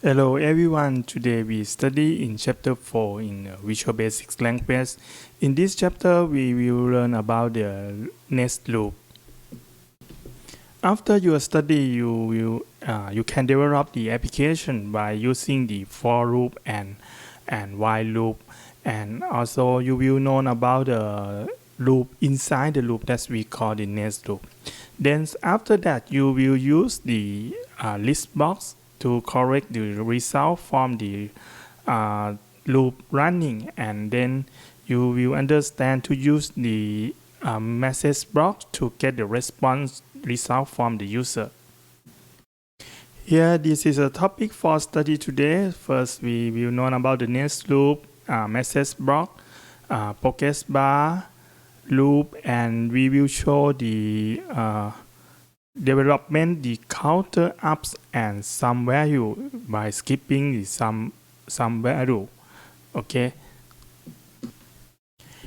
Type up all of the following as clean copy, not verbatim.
Hello everyone, today we study in Chapter 4 in Visual Basic language. In this chapter, we will learn about the next loop. After your study, you can develop the application by using the for loop and while loop, and also you will know about the loop inside the loop that we call the next loop. Then after that, you will use the list box to correct the result from the loop running, and then you will understand to use the message box to get the response result from the user. Here, this is a topic for study today. First, we will know about the next loop, message box, progress bar, loop, and we will show the development, the counter ups and some value by skipping the some value. Okay.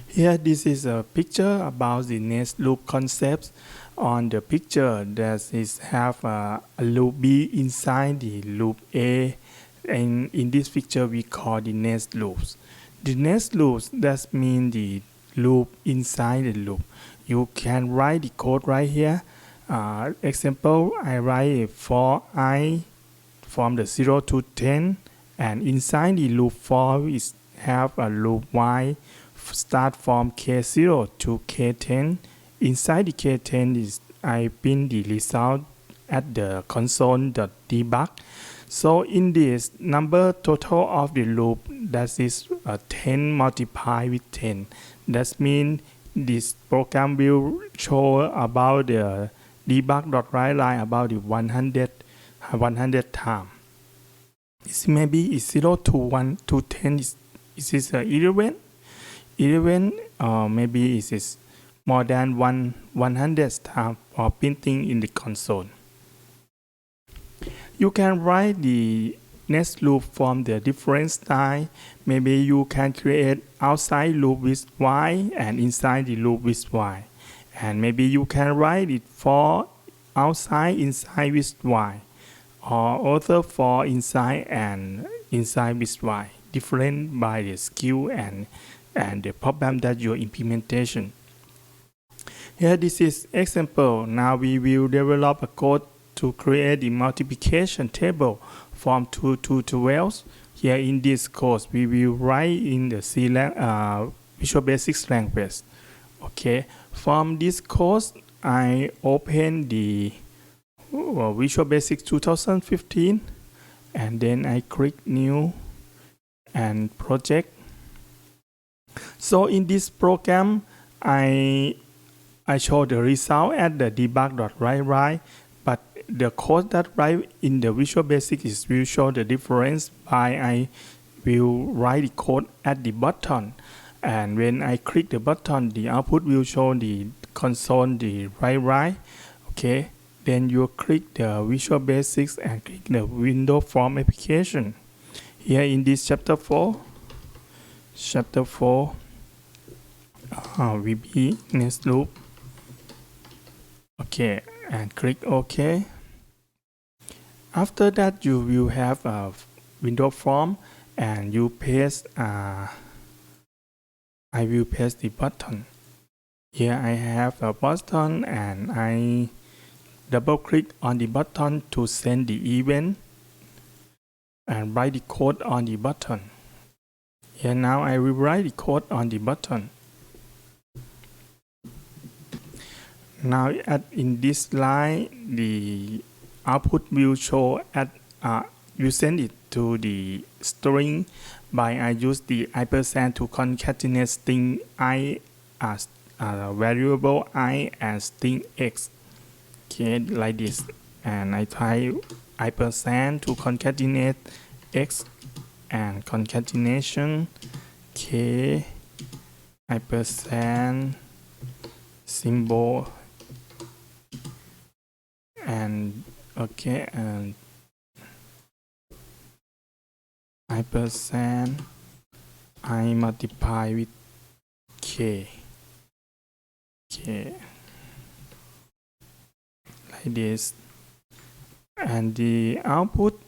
Here, this is a picture about the next loop concepts. On the picture, that is have a loop B inside the loop A, and in this picture we call the next loops. The next loops that mean the loop inside the loop. You can write the code right here. Example, I write for I from the 0 to 10, and inside the loop for is have a loop while start from K0 to K10. Inside the K10 is I print the result at the console.debug. So in this number total of the loop, that is 10 multiplied with 10. That means this program will show about the debug.writeLine about the 100 times. Maybe it's 0 to 1 to 10 is 11? 11 or maybe it is more than 100 times for printing in the console. You can write the next loop from the different style. Maybe you can create outside loop with while and inside the loop with while. And maybe you can write it for outside, inside with while, or also for inside and inside with while, different by the skill and the problem that your implementation. Here, this is example. Now we will develop a code to create the multiplication table from 2 to 12. Here in this course, we will write in the Visual Basic language. Okay, from this course, I open the Visual Basic 2015, and then I click New and Project. So in this program, I show the result at the debug.write, but the code that write in the Visual Basic is will show the difference by I will write the code at the button, and when I click the button, the output will show the console, the write. Okay, then you click the Visual Basics and click the window form application. Here in this chapter 4, VB next loop. Okay, and click OK. After that, you will have a window form, and you paste. I will paste the button. Here I have a button, and I double click on the button to send the event and write the code on the button. Here now I will write the code on the button. Now in this line, the output will show at you send it to the string by I use the % to concatenate string I as variable I and string x. Okay, like this, and I type % to concatenate x and concatenation k % symbol and okay, and % I multiply with k like this, and the output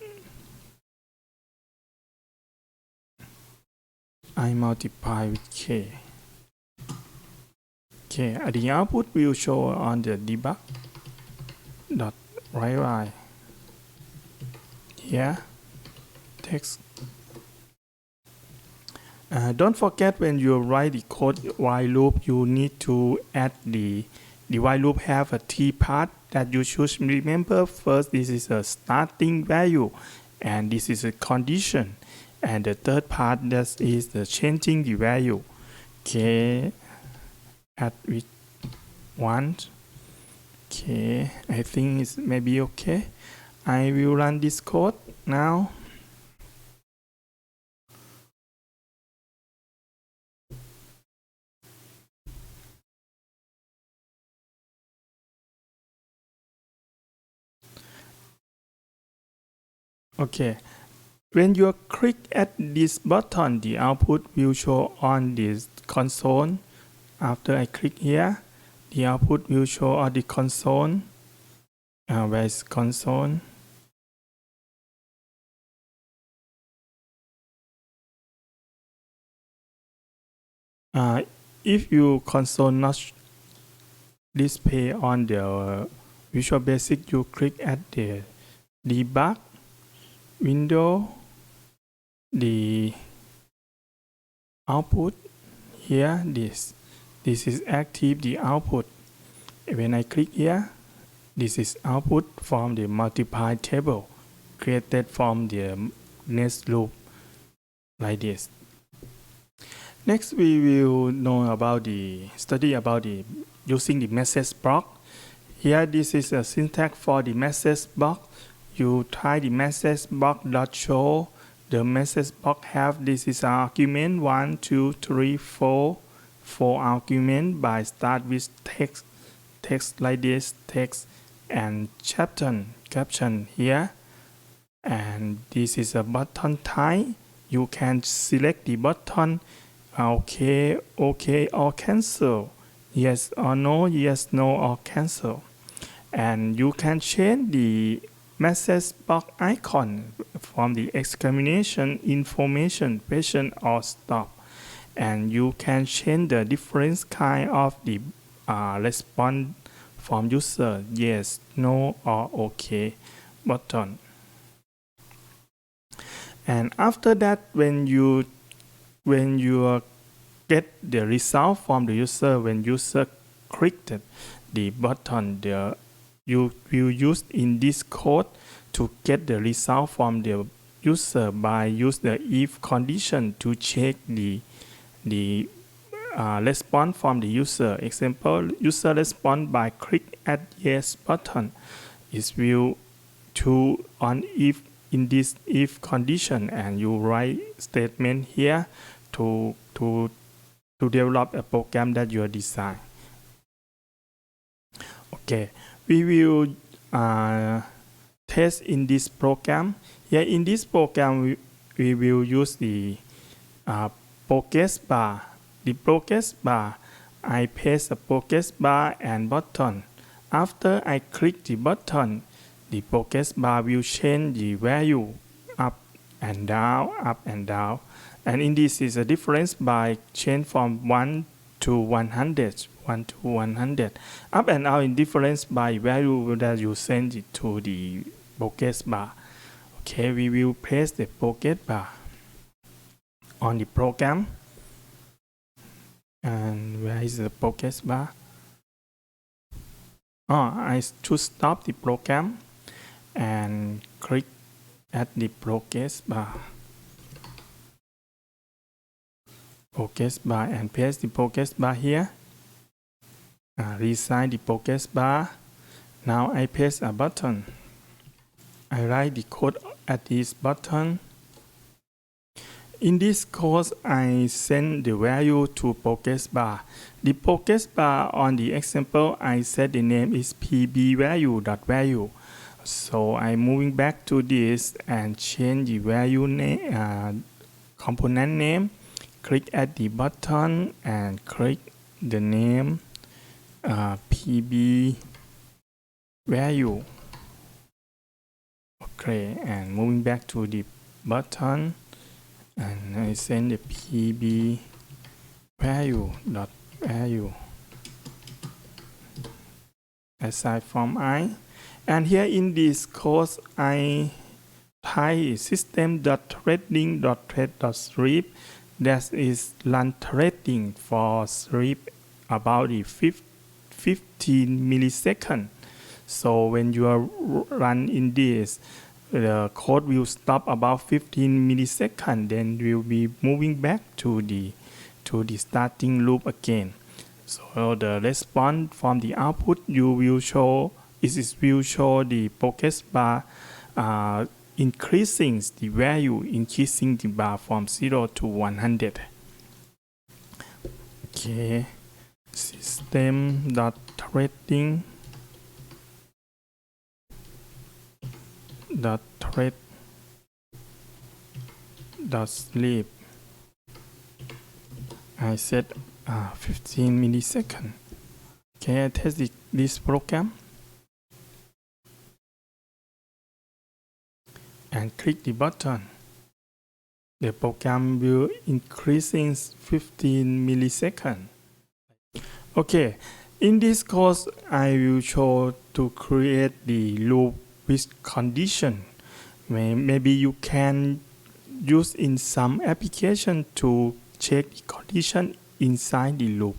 I multiply with k. Okay, the output will show on the debug dot write here text. Don't forget when you write the code while loop, you need to add the while loop have a T part that you should remember. First, this is a starting value, and this is a condition, and the third part that is the changing the value. Okay, add with 1. Okay, I think it's maybe okay. I will run this code now. Okay, when you click at this button, the output will show on this console. After I click here, the output will show on the console. Where is console? If you console not display on the Visual Basic, you click at the debug window, the output here, this is active, the output. When I click here, this is output from the multiply table created from the next loop, like this. Next, we will know about study about using the message box. Here, this is a syntax for the message box. You try the MessageBox.Show. The message box have this is argument 1, 2, 3, 4 argument by start with text like this, text and caption here, and this is a button type. You can select the button okay or cancel, yes or no, yes, no, or cancel, and you can change the message box icon from the exclamation, information, question, or stop, and you can change the different kind of the response from user, yes, no, or okay button. And after that, when you get the result from the user, when user clicked the button, you will use in this code to get the result from the user by use the if condition to check the response from the user. Example, user respond by click at yes button. It will to on if in this if condition, and you write statement here to develop a program that you design. Okay, we will test in this program. Here in this program, we will use the ProgressBar. The ProgressBar, I paste the ProgressBar and button. After I click the button, the ProgressBar will change the value up and down, and in this is a difference by change from 1 to 100, up and down in difference by value that you send it to the ProgressBar. Okay, we will place the ProgressBar on the program. And where is the ProgressBar? I should stop the program and click at the ProgressBar and paste the ProgressBar here. Resign the ProgressBar. Now I paste a button. I write the code at this button. In this course, I send the value to ProgressBar. The ProgressBar on the example, I set the name is pbValue.value. So I'm moving back to this and change the value name, component name. Click at the button and click the name pbValue. Okay, and moving back to the button, and I send the pb value aside from I, and here in this course I type System.Threading.Thread.Sleep. that is run threading for sleep about the 15 milliseconds. So when you are run in this, the code will stop about 15 milliseconds, then will be moving back to the starting loop again. So the response from the output you will show will show the progress bar increasing the value, increasing the bar from 0 to 100. Okay, System.Thread.Sleep. I set 15 milliseconds. Okay, I test this program and click the button. The program will increasing 15 milliseconds. Okay, in this course I will show to create the loop with condition. Maybe you can use in some application to check the condition inside the loop.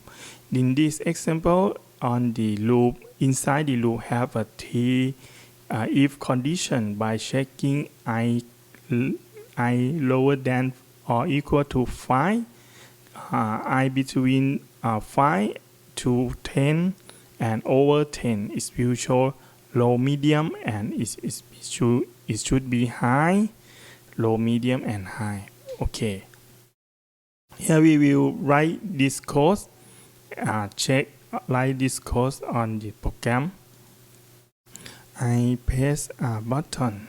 In this example, on the loop, inside the loop have a if condition by checking I lower than or equal to 5, I between 5 to 10 and over 10. It will show low, medium, and it should be high, low, medium, and high. Okay. Here we will write this code, write this code on the program. I paste a button,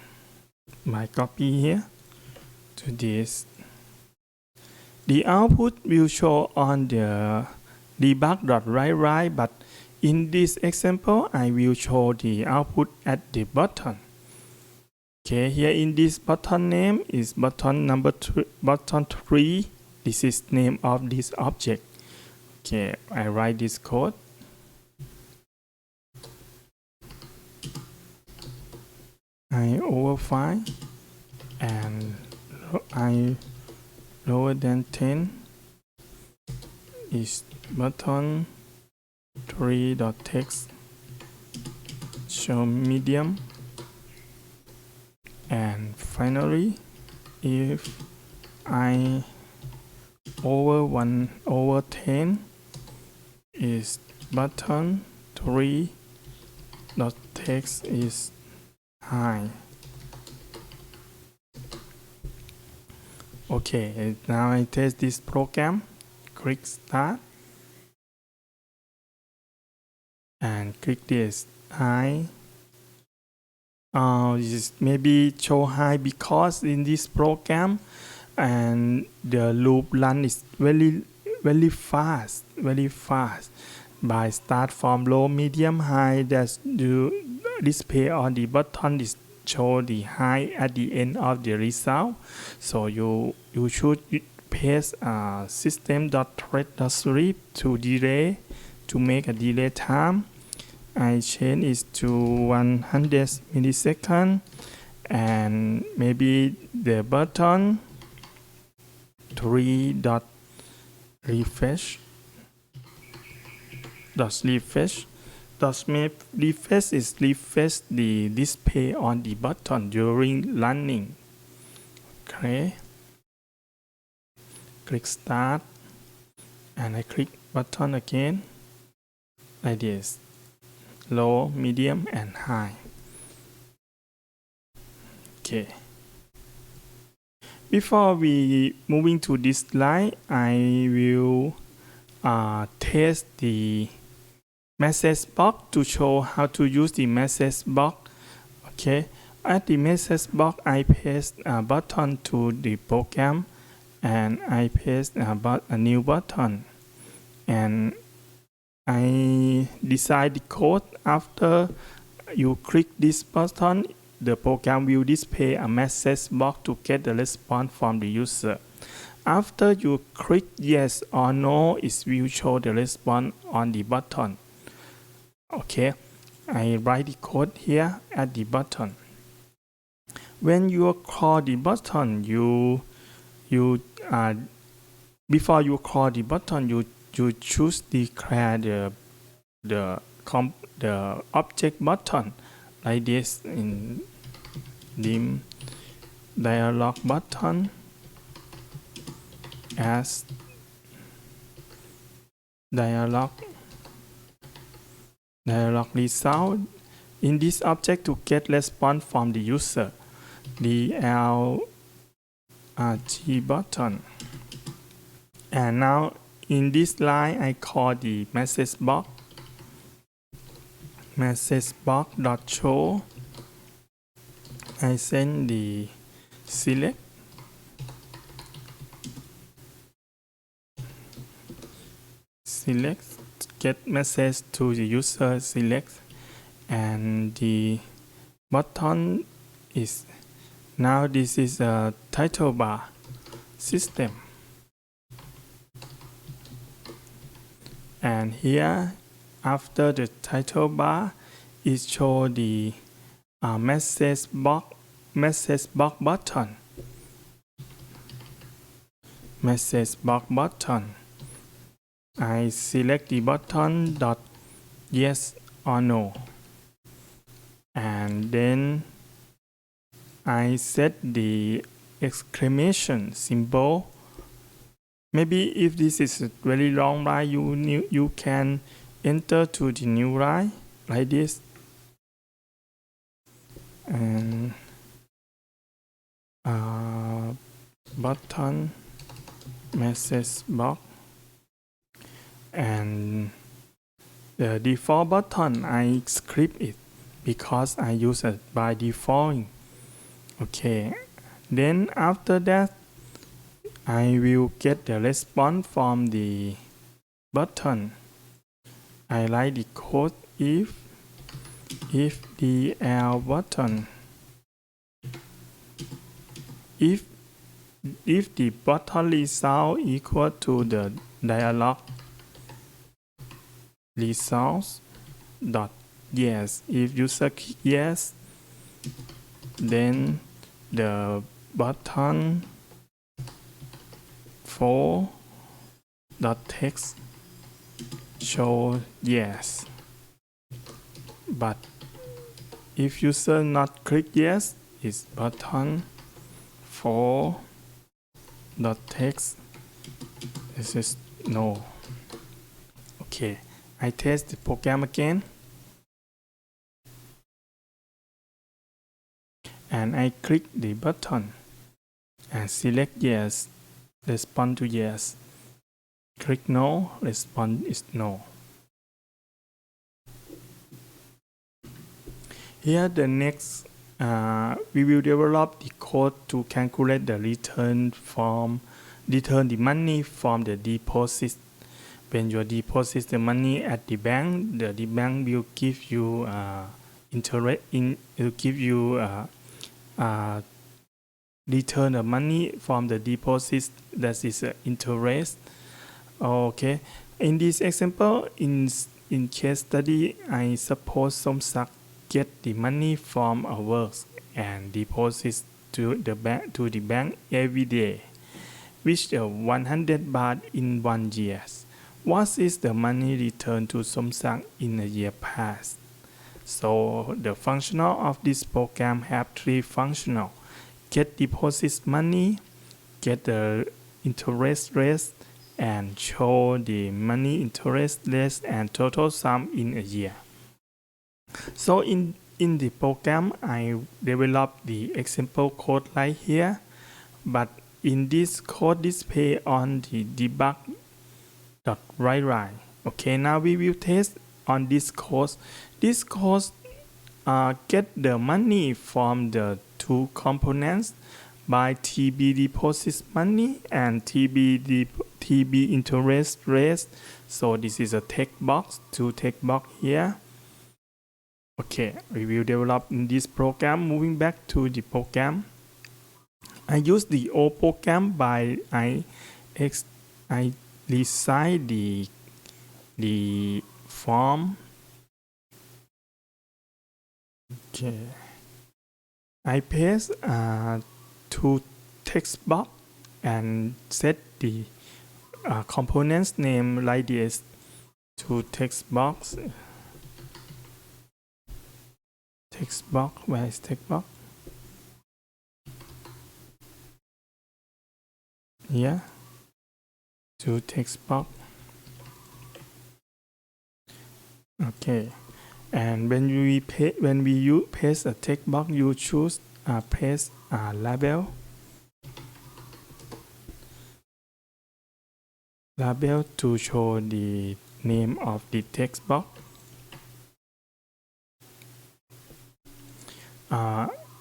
my copy here to this. The output will show on the debug.write, but in this example, I will show the output at the button. Okay, here in this button name is button number button 3. This is name of this object. Okay, I write this code. I over 5 and I lower than 10 is button 3.text show medium, and finally if I over 10 is button 3.text is high. Okay, now I test this program. Click start and click this high. This maybe show high because in this program and the loop run is very fast, by start from low, medium, high. That you display on the button is show the high at the end of the result. So you should paste System.Thread.Sleep to delay, to make a delay time. I change it to 100 milliseconds, and maybe the button 3.refresh. Refresh is refresh the display on the button during running. Okay. Click start and I click button again like this, low, medium, and high. Okay. Before we moving to this slide, I will test the message box to show how to use the message box. Okay, at the message box, I paste a button to the program, and I paste a new button, and I decide the code. After you click this button, the program will display a message box to get the response from the user. After you click yes or no, it will show the response on the button. Okay, I write the code here at the button. When you call the button, before you call the button, you choose declare the object button like this in dim dialog button as DialogResult. In this object to get response from the user, DialogResult button. And now in this line I call the MessageBox.Show. I send the select get message to the user select, and the button is now this is a title bar system, and here after the title bar it show the MessageBox button. I select the button dot yes or no, and then I set the exclamation symbol. Maybe if this is a very long line, you can enter to the new line like this, and button message box, and the default button I script it because I use it by default. Okay, then after that I will get the response from the button. I write the code if the L button, if the button result equal to the dialog results dot yes. If user click yes, then the button for dot text show yes. But if user not click yes, it's button for dot text this is no. Okay, I test the program again, and I click the button and select yes, respond to yes. Click no, response is no. Here the next we will develop the code to calculate the return the money from the deposit. When you deposit the money at the bank, the bank will give you return the money from the deposit, that is interest. Okay, in this example, in case study, I suppose Somsak get the money from our works and deposits to the bank every day, which 100 baht in 1 year. What is the money returned to Somsak in a year past? So the functional of this program have 3 functional: get deposits money, get the interest rate, and show the money interest rate and total sum in a year. So in the program, I developed the example code right here, but in this code display on the debug.write. Okay, now we will test on this code. This code get the money from the 2 components by TB deposits money and TB interest rate. So this is a text box, 2 text box here. Okay, we will develop in this program. Moving back to the program, I use the old program by I design the form. Okay. I paste two text box and set the components name like this to text box. Text box, where is text box? Here, to text box. Okay, and when we paste a text box, you choose paste label to show the name of the text box.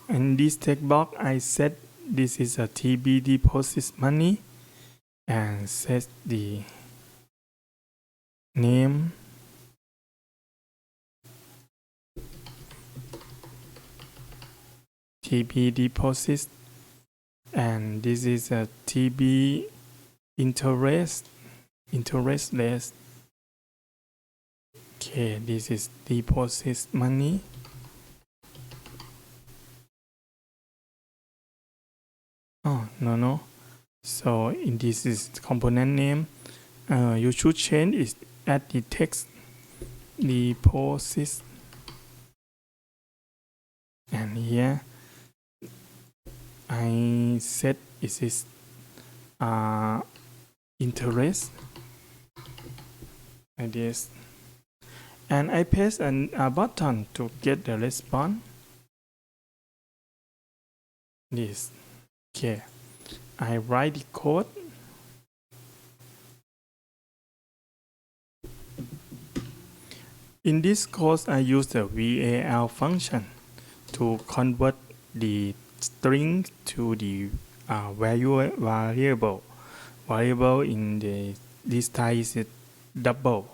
In this text box, I set this is a TB deposit money and set the name TB deposit, and this is a TB interestless. Okay, this is deposit money. Oh, no. So in this is component name. You should change it at the text deposit. And here I set it is interest like this. And I paste a button to get the response. This. Okay, I write the code. In this course, I use the VAL function to convert the string to the variable. Variable in this type is double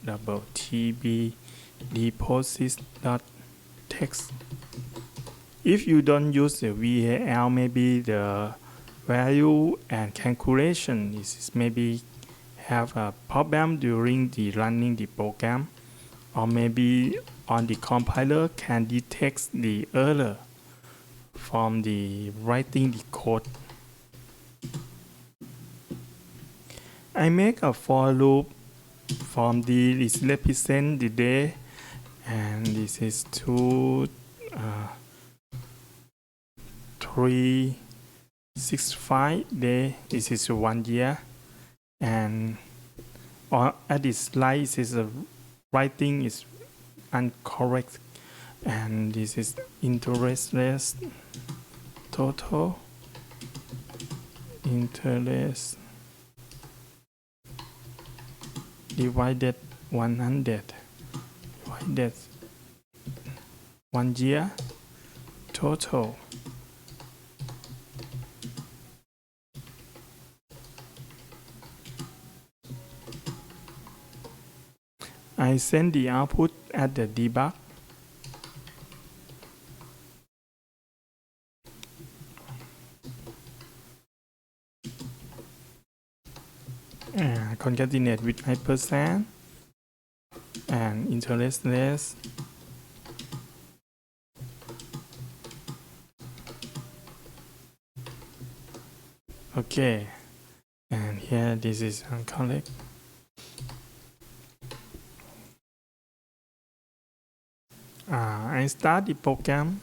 TB deposit dot text. If you don't use the VAL, maybe the value and calculation is maybe have a problem during the running the program, or maybe on the compiler can detect the error from the writing the code. I make a for loop from this represent the day, and this is 365 day. This is 1 year, and at this slide is a writing is incorrect, and this is interestless total interest divided 100 divided 1 year total. I send the output at the debug. Concatenate with ampersand and interestless. Okay, and here this is incorrect. I start the program.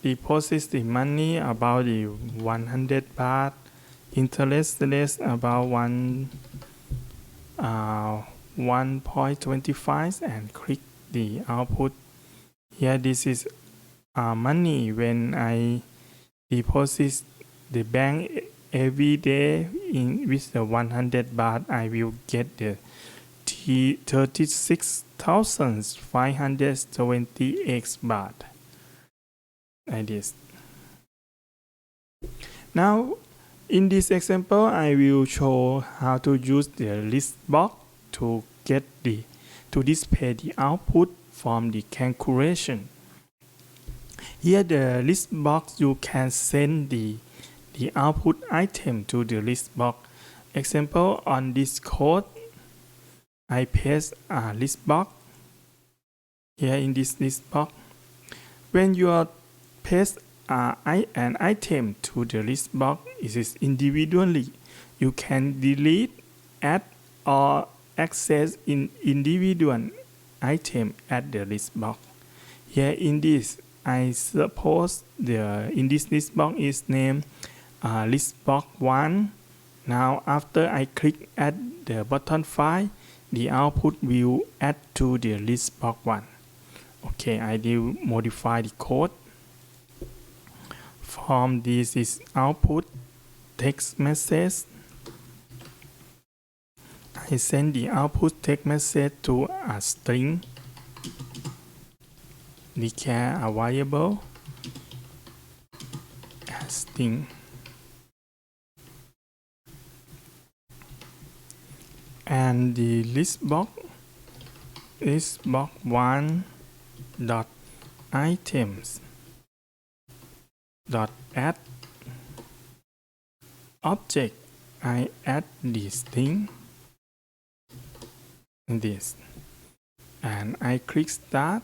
Deposit the money about the 100 baht, interestless about 1.25, and click the output. Here this is money when I deposit the bank every day with the 100 baht. I will get the 36,578 baht. Like this. Now, in this example, I will show how to use the ListBox to display the output from the calculation. Here the list box, you can send the output item to the list box. Example, on this code, I paste a list box here in this list box. When you paste an item to the list box, it is individually. You can delete, add, or access individual item at the list box. Here in this, I suppose in this list box is named ListBox1. Now after I click add the button file, the output will add to the ListBox1. Okay, I will modify the code. From this is output text message. I send the output text message to a string. Declare a variable as string. And the listbox1 dot items dot add object. I add this thing, this, and I click start.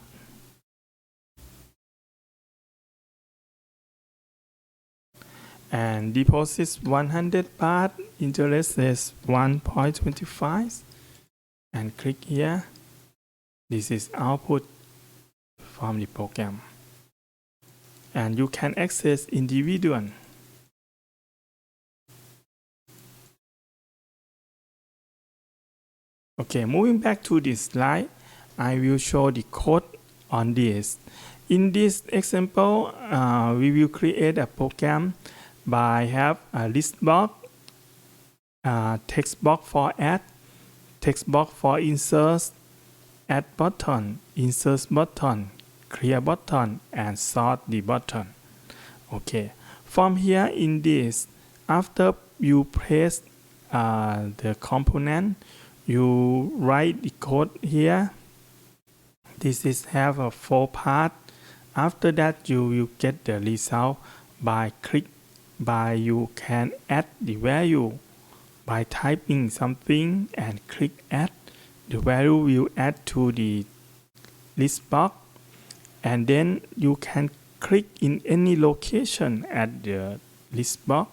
And deposit 100 baht, interest is 1.25, and click here. This is output from the program, and you can access individual. Okay, moving back to this slide, I will show the code on this. In this example, we will create a program by have a list box, text box for add, text box for insert, add button, insert button, clear button, and sort the button. Okay, from here in this, after you press the component, you write the code here. This is have a 4 part. After that, you will get the result you can add the value by typing something and click add. The value will add to the list box, and then you can click in any location at the list box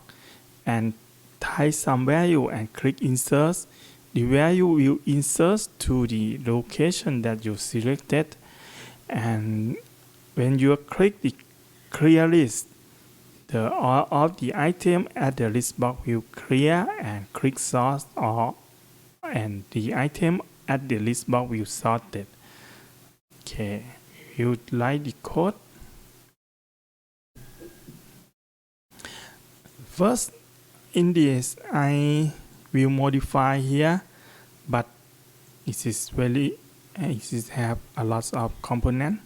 and type some value and click insert. The value will insert to the location that you selected, and when you click the clear list, all of the item at the list box will clear, and click sort and the item at the list box will sorted. Okay, you like the code. First, in this, I will modify here, but it is have a lot of components.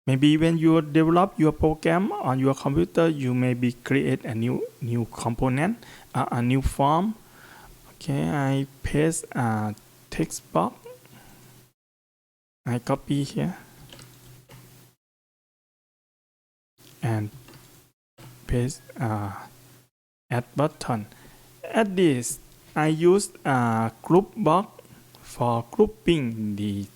Maybe when you develop your program on your computer, you maybe create a new component, a new form. Okay, I paste a text box. I copy here and paste add button. At this, I use a group box for grouping the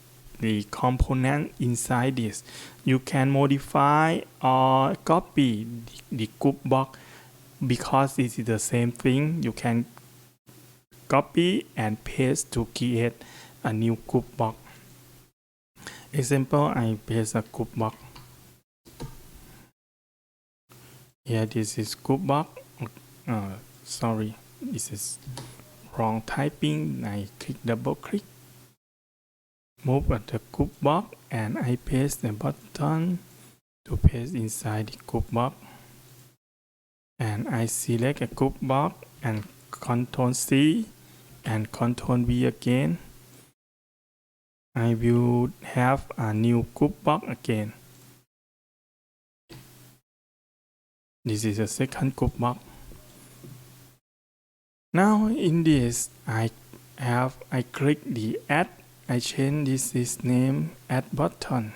component inside this. You can modify or copy the group box because it is the same thing. You can copy and paste to create a new group box. Example, I paste a group box. Here, this is group box. Sorry, this is wrong typing. I double click. Move at the group box, and I paste the button to paste inside the group box. And I select a group box and Ctrl C and Ctrl V again. I will have a new group box again. This is a second group box. Now in this, I click the add. I change this name add button,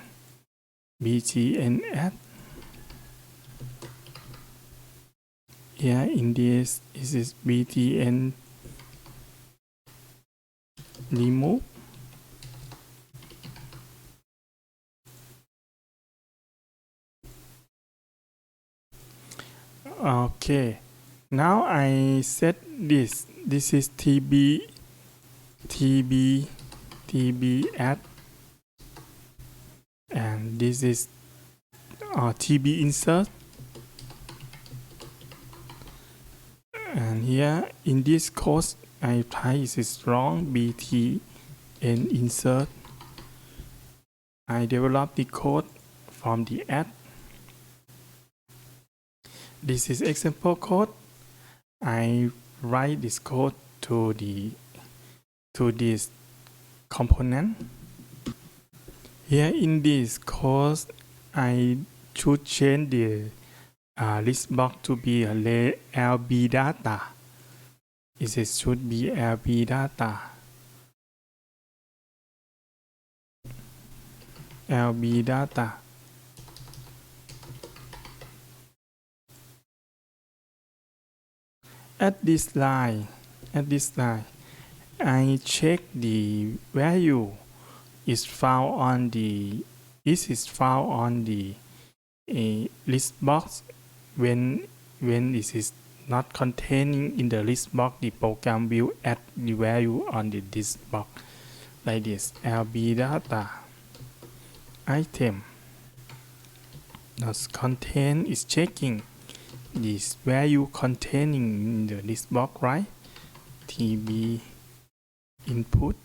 btn add. here in this is btn remove. Okay, now I set this is tb add, and this is tb insert, and here in this course I type is wrong, btn insert. I develop the code from the add. This is example code. I write this code to this component. Here in this course, I should change the ListBox to be a LB data. It should be LB data. LB data. At this line, I check the value is found on the list box. When it is not containing in the list box, the program will add the value on the list box like this. LB data item does contain is checking this value containing in the list box, right? tb input,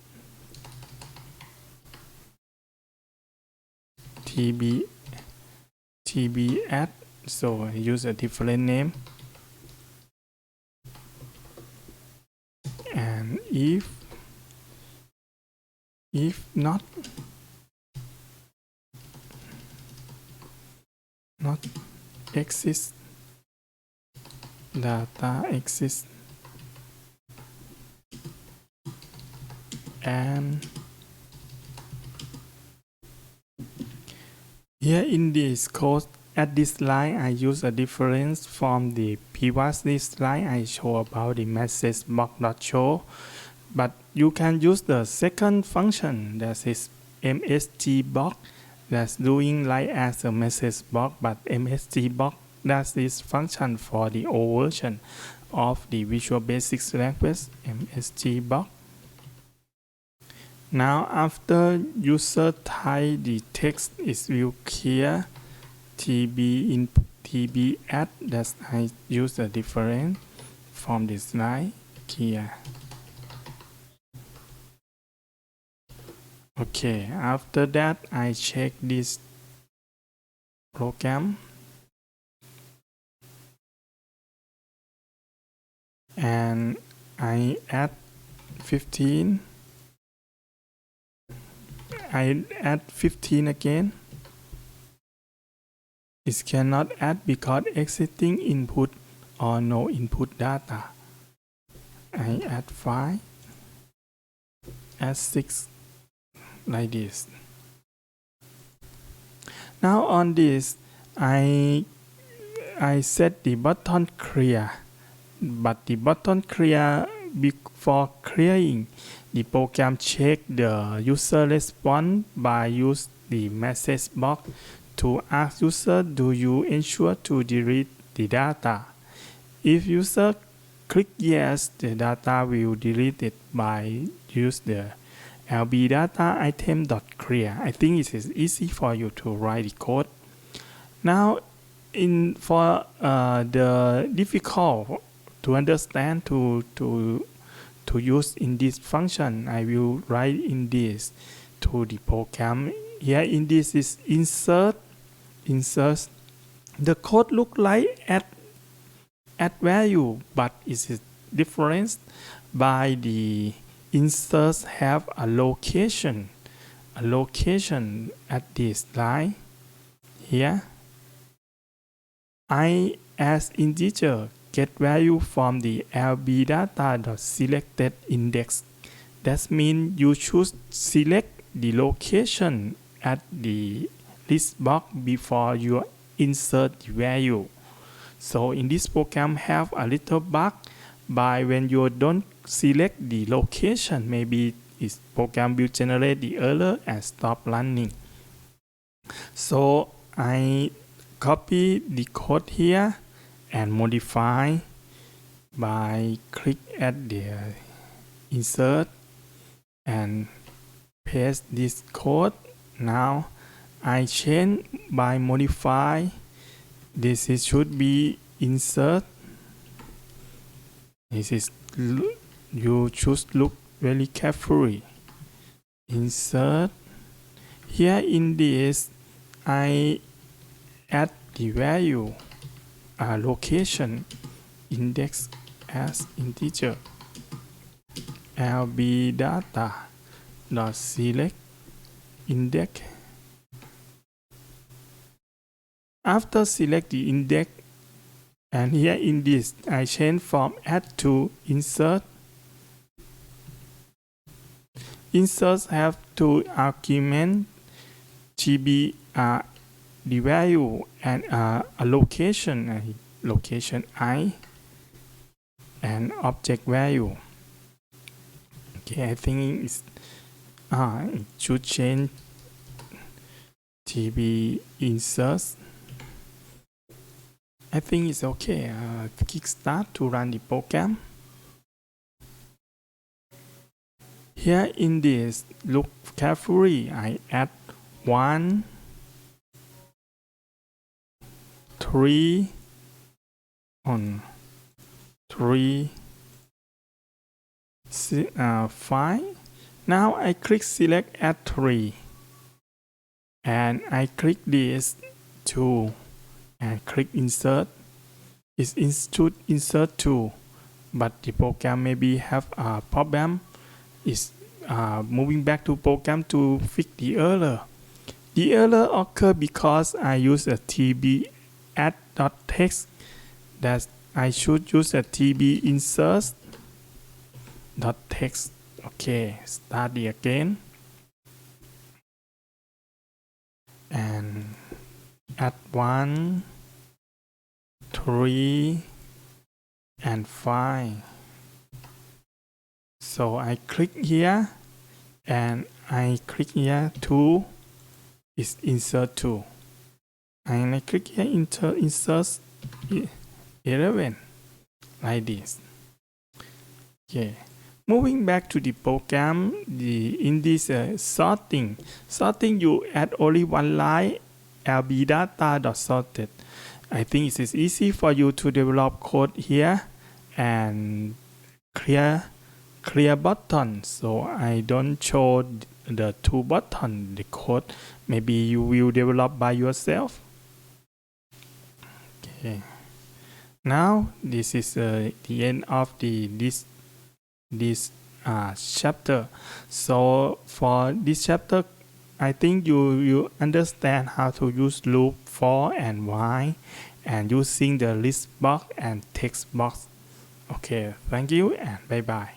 tb add, so I use a different name, and if not exist, data exists, and here in this code at this line I use a difference from the previous line I show about the MessageBox.Show, but you can use the second function that is MSGBox that's doing like as a message box, but MSGBox that is function for the old version of the Visual Basic language, MSGBox. Now after user type the text is will clear, tb input, tb add, that I use a difference from this line here. Okay, after that I check this program and I add 15. I add 15 again. It cannot add because existing input or no input data. I add 5, add 6 like this. Now on this I set the button clear, but the button clear before clearing the program check the user response by use the message box to ask user, do you ensure to delete the data? If user click yes, the data will delete it by use the lb data item.clear. I think it is easy for you to write the code. Now for the difficult to understand to use in this function, I will write in this to the program. Here in this is insert. The code look like add value, but it is different by the inserts have a location at this line. Here I as integer get value from the lb data.selected index. That means you should select the location at the list box before you insert the value. So in this program have a little bug by when you don't select the location, maybe this program will generate the error and stop running. So I copy the code here and modify by click at the insert and paste this code. Now I change by modify. This is should be insert. This is you should look very carefully. Insert. Here in this, I add the value location index as integer. lb data dot select index. After select the index, and here in this I change from add to insert. Inserts have two arguments, GB the value and a location, location I, and object value. Okay, I think it's it should change GB inserts. I think it's okay. Click start to run the program. Here in this, look carefully. I add 1, 3 on 3, 5. Now I click select add 3 and I click this 2 and click insert. It's insert 2, but the program maybe have a problem. It's moving back to program to fix the error. The error occur because I use a tb add.text that I should use a tb insert.text. Okay, start it again and add 1, 3 and 5. So I click here and I click here 2 is insert 2 and I click here insert 11 like this. Okay, moving back to the program, in this sorting you add only one line lb data.sorted. I think it is easy for you to develop code here and clear button, so I don't show the two button the code. Maybe you will develop by yourself. Okay, now this is the end of this chapter. So for this chapter, I think you understand how to use loop for and while and using the list box and text box. Okay, thank you and bye bye.